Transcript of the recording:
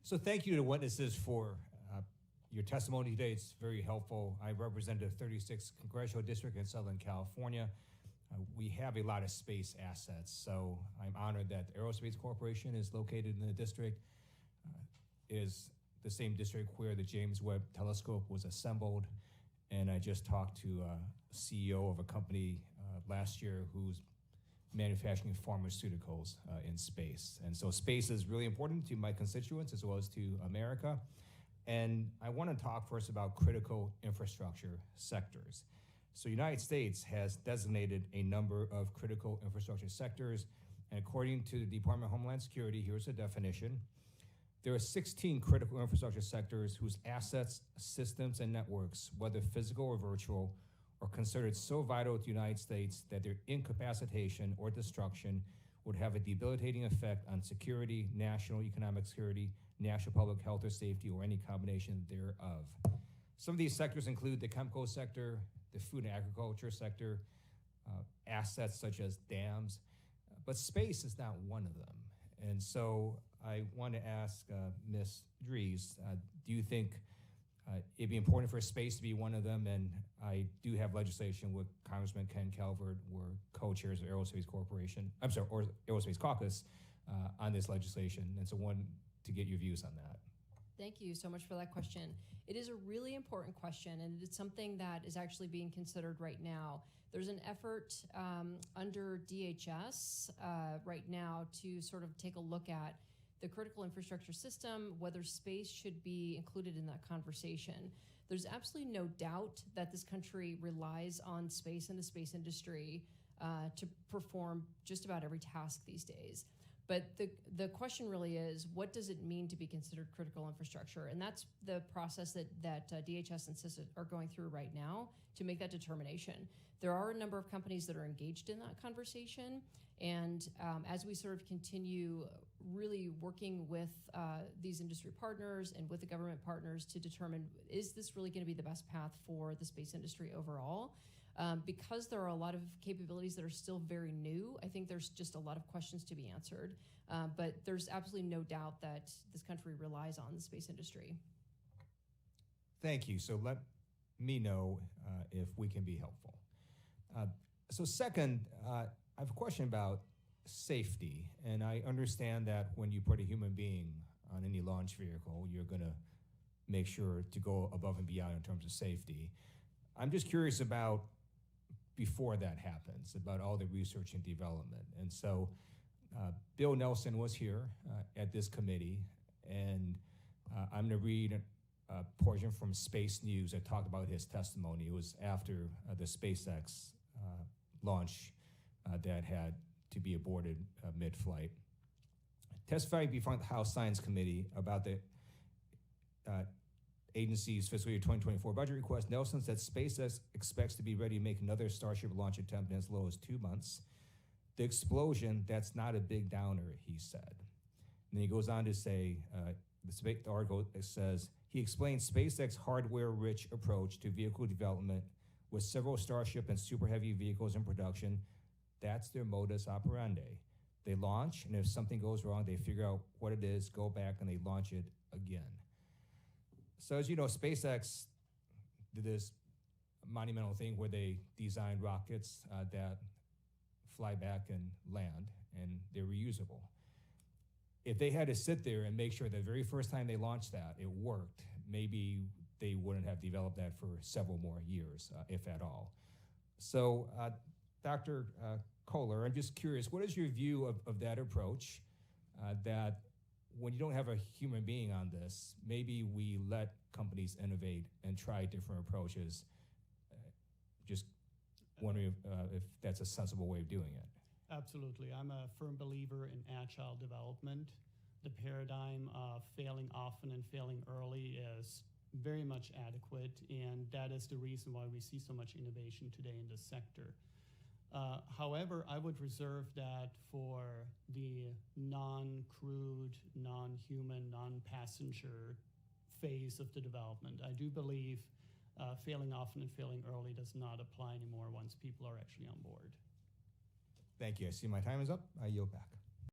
So thank you to the witnesses for your testimony today. It's very helpful. I represent the 36th Congressional District in Southern California. We have a lot of space assets, so I'm honored that the Aerospace Corporation is located in the district. Is the same district where the James Webb Telescope was assembled. And I just talked to a CEO of a company last year who's manufacturing pharmaceuticals in space. And so space is really important to my constituents as well as to America. And I want to talk first about critical infrastructure sectors. So the United States has designated a number of critical infrastructure sectors. And according to the Department of Homeland Security, here's a definition. There are 16 critical infrastructure sectors whose assets, systems, and networks, whether physical or virtual, are considered so vital to the United States that their incapacitation or destruction would have a debilitating effect on security, national economic security, national public health or safety, or any combination thereof. Some of these sectors include the chemical sector, the food and agriculture sector, assets such as dams, but space is not one of them. And so I want to ask Ms. Dries, do you think it'd be important for space to be one of them? And I do have legislation with Congressman Ken Calvert. We're co-chairs of Aerospace Corporation, or Aerospace Caucus on this legislation. And so one to get your views on that. Thank you so much for that question. It is a really important question, and it's something that is actually being considered right now. There's an effort under DHS right now to sort of take a look at the critical infrastructure system, whether space should be included in that conversation. There's absolutely no doubt that this country relies on space and the space industry to perform just about every task these days. But the question really is, what does it mean to be considered critical infrastructure? And that's the process that DHS and CISA are going through right now to make that determination. There are a number of companies that are engaged in that conversation. And as we sort of continue really working with these industry partners and with the government partners to determine, is this really going to be the best path for the space industry overall? Because there are a lot of capabilities that are still very new, I think there's just a lot of questions to be answered. But there's absolutely no doubt that this country relies on the space industry. Thank you. So let me know if we can be helpful. So second, I have a question about safety. And I understand that when you put a human being on any launch vehicle, you're going to make sure to go above and beyond in terms of safety. I'm just curious about before that happens, about all the research and development. And so Bill Nelson was here at this committee, and I'm going to read a portion from Space News that talked about his testimony. It was after the SpaceX launch that had to be aborted mid-flight. Testifying before the House Science Committee about the agency's fiscal year 2024 budget request, Nelson said SpaceX expects to be ready to make another Starship launch attempt in as low as 2 months. The explosion, that's not a big downer, he said. And then he goes on to say, the article says, he explained SpaceX hardware-rich approach to vehicle development with several Starship and Super Heavy vehicles in production. That's their modus operandi. They launch, and if something goes wrong, they figure out what it is, go back, and they launch it again. So as you know, SpaceX did this monumental thing where they designed rockets that fly back and land, and they're reusable. If they had to sit there and make sure the very first time they launched that, it worked, maybe they wouldn't have developed that for several more years, if at all. So Dr. Kohler, I'm just curious, what is your view of that approach, that when you don't have a human being on this, maybe we let companies innovate and try different approaches? Just wondering if that's a sensible way of doing it. Absolutely. I'm a firm believer in agile development. The paradigm of failing often and failing early is very much adequate, and that is the reason why we see so much innovation today in this sector. However, I would reserve that for the non-crewed, non-human, non-passenger phase of the development. I do believe failing often and failing early does not apply anymore once people are actually on board. Thank you. I see my time is up. I yield back.